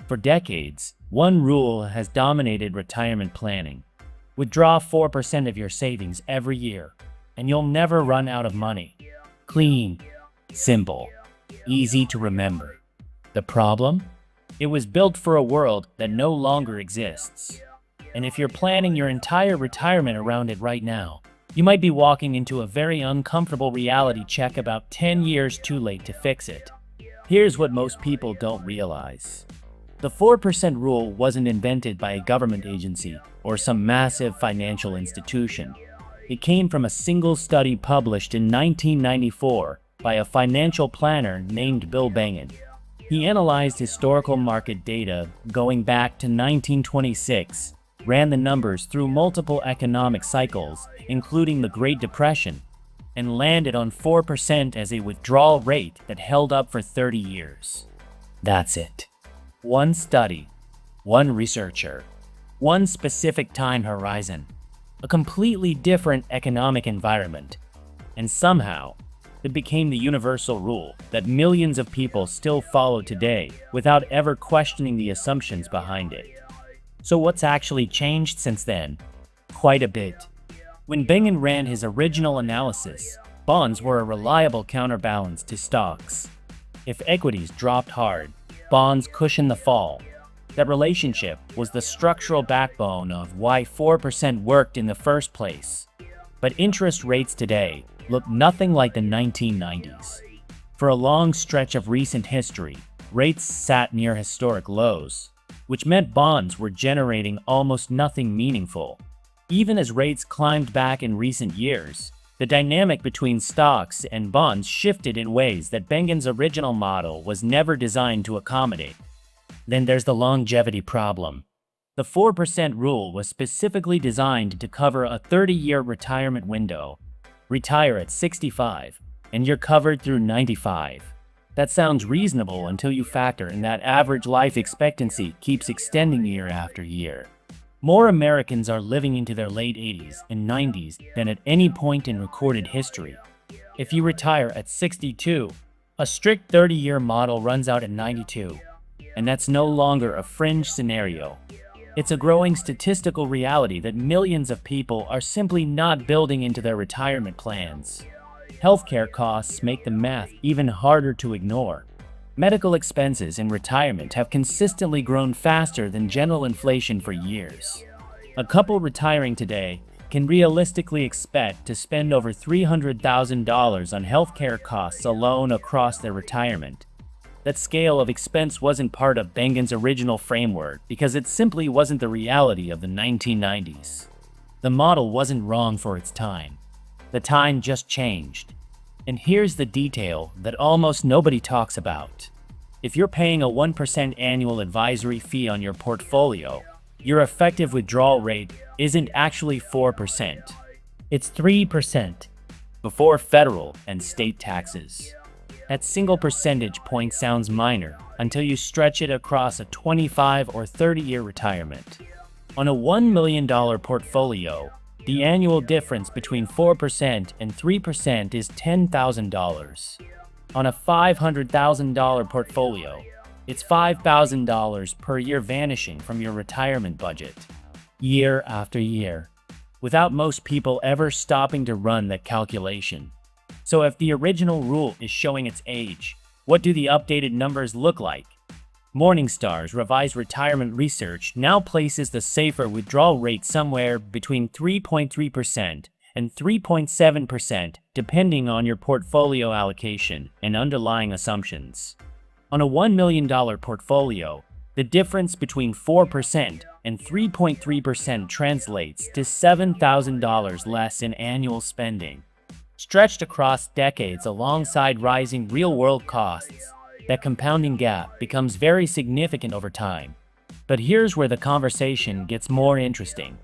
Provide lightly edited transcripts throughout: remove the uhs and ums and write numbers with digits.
For decades, one rule has dominated retirement planning. Withdraw 4% of your savings every year, and you'll never run out of money. Clean, simple, easy to remember. The problem? It was built for a world that no longer exists. And if you're planning your entire retirement around it right now, you might be walking into a very uncomfortable reality check about 10 years too late to fix it. Here's what most people don't realize. The 4% rule wasn't invented by a government agency or some massive financial institution. It came from a single study published in 1994 by a financial planner named Bill Bengen. He analyzed historical market data going back to 1926, ran the numbers through multiple economic cycles, including the Great Depression, and landed on 4% as a withdrawal rate that held up for 30 years. That's it. One study, one researcher, one specific time horizon, a completely different economic environment, and somehow it became the universal rule that millions of people still follow today without ever questioning the assumptions behind it. So what's actually changed since then? Quite a bit. When Bengen ran his original analysis, bonds were a reliable counterbalance to stocks. If equities dropped hard, bonds cushioned the fall. That relationship was the structural backbone of why 4% worked in the first place. But interest rates today look nothing like the 1990s. For a long stretch of recent history, rates sat near historic lows, which meant bonds were generating almost nothing meaningful. Even as rates climbed back in recent years, the dynamic between stocks and bonds shifted in ways that Bengen's original model was never designed to accommodate. Then there's the longevity problem. The 4% rule was specifically designed to cover a 30-year retirement window. Retire at 65, and you're covered through 95. That sounds reasonable until you factor in that average life expectancy keeps extending year after year. More Americans are living into their late 80s and 90s than at any point in recorded history. If you retire at 62, a strict 30-year model runs out at 92, and that's no longer a fringe scenario. It's a growing statistical reality that millions of people are simply not building into their retirement plans. Healthcare costs make the math even harder to ignore. Medical expenses in retirement have consistently grown faster than general inflation for years. A couple retiring today can realistically expect to spend over $300,000 on healthcare costs alone across their retirement. That scale of expense wasn't part of Bengen's original framework because it simply wasn't the reality of the 1990s. The model wasn't wrong for its time. The time just changed. And here's the detail that almost nobody talks about. If you're paying a 1% annual advisory fee on your portfolio, your effective withdrawal rate isn't actually 4%. It's 3% before federal and state taxes. That single percentage point sounds minor until you stretch it across a 25 or 30-year retirement. On a $1 million portfolio, the annual difference between 4% and 3% is $10,000. On a $500,000 portfolio, it's $5,000 per year vanishing from your retirement budget, year after year, without most people ever stopping to run that calculation. So if the original rule is showing its age, what do the updated numbers look like? Morningstar's revised retirement research now places the safer withdrawal rate somewhere between 3.3% and 3.7%, depending on your portfolio allocation and underlying assumptions. On a $1 million portfolio, the difference between 4% and 3.3% translates to $7,000 less in annual spending. Stretched across decades alongside rising real-world costs, that compounding gap becomes very significant over time. But here's where the conversation gets more interesting.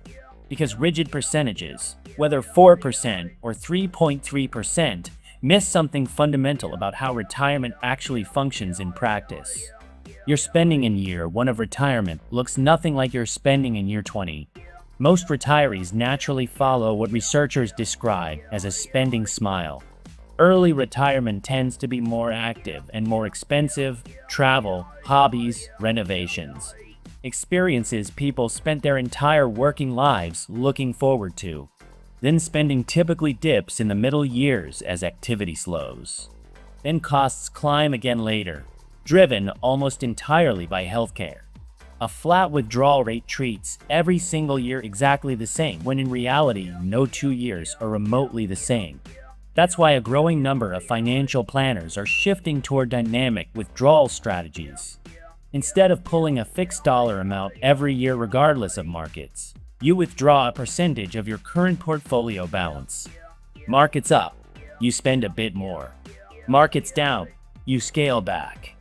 Because rigid percentages, whether 4% or 3.3%, miss something fundamental about how retirement actually functions in practice. Your spending in year 1 of retirement looks nothing like your spending in year 20. Most retirees naturally follow what researchers describe as a spending smile. Early retirement tends to be more active and more expensive: travel, hobbies, renovations. Experiences people spent their entire working lives looking forward to. Then spending typically dips in the middle years as activity slows. Then costs climb again later, driven almost entirely by healthcare. A flat withdrawal rate treats every single year exactly the same, when in reality, no 2 years are remotely the same. That's why a growing number of financial planners are shifting toward dynamic withdrawal strategies. Instead of pulling a fixed dollar amount every year regardless of markets, you withdraw a percentage of your current portfolio balance. Markets up, you spend a bit more. Markets down, you scale back.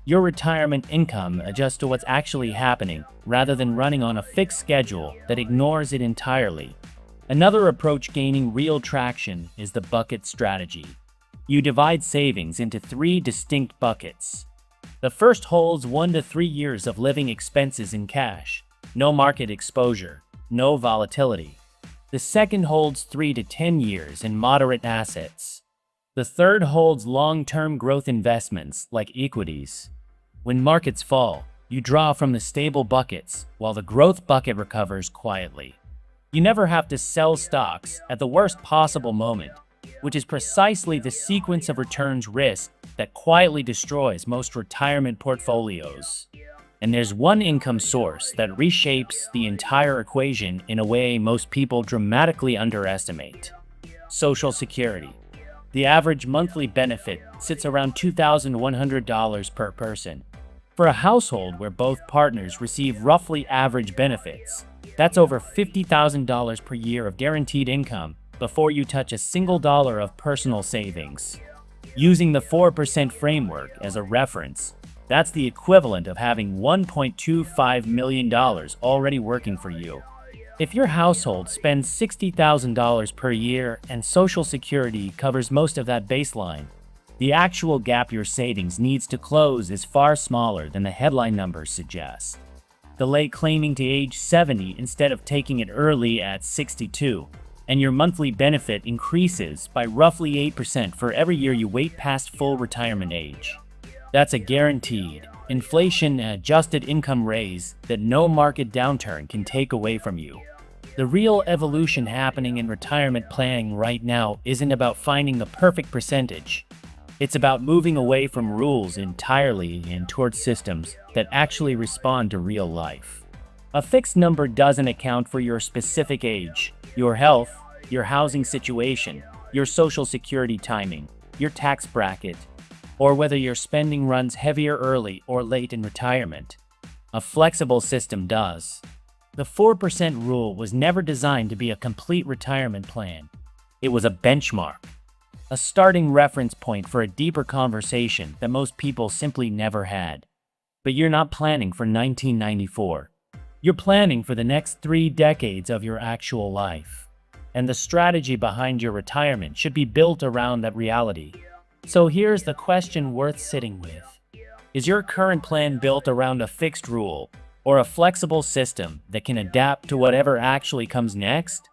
Your retirement income adjusts to what's actually happening, rather than running on a fixed schedule that ignores it entirely. Another approach gaining real traction is the bucket strategy. You divide savings into 3 distinct buckets. The first holds 1 to 3 years of living expenses in cash, no market exposure, no volatility. The second holds 3 to 10 years in moderate assets. The third holds long-term growth investments like equities. When markets fall, you draw from the stable buckets while the growth bucket recovers quietly. You never have to sell stocks at the worst possible moment, which is precisely the sequence of returns risk that quietly destroys most retirement portfolios. And there's one income source that reshapes the entire equation in a way most people dramatically underestimate: Social Security. The average monthly benefit sits around $2,100 per person. For a household where both partners receive roughly average benefits, that's over $50,000 per year of guaranteed income before you touch a single dollar of personal savings. Using the 4% framework as a reference, that's the equivalent of having $1.25 million already working for you. If your household spends $60,000 per year and Social Security covers most of that baseline, the actual gap your savings needs to close is far smaller than the headline numbers suggest. Delay claiming to age 70 instead of taking it early at 62, and your monthly benefit increases by roughly 8% for every year you wait past full retirement age. That's a guaranteed, inflation-adjusted income raise that no market downturn can take away from you. The real evolution happening in retirement planning right now isn't about finding the perfect percentage. It's about moving away from rules entirely and towards systems that actually respond to real life. A fixed number doesn't account for your specific age, your health, your housing situation, your Social Security timing, your tax bracket, or whether your spending runs heavier early or late in retirement. A flexible system does. The 4% rule was never designed to be a complete retirement plan. It was a benchmark, a starting reference point for a deeper conversation that most people simply never had. But you're not planning for 1994. You're planning for the next 3 decades of your actual life. And the strategy behind your retirement should be built around that reality. So here's the question worth sitting with. Is your current plan built around a fixed rule, or a flexible system that can adapt to whatever actually comes next?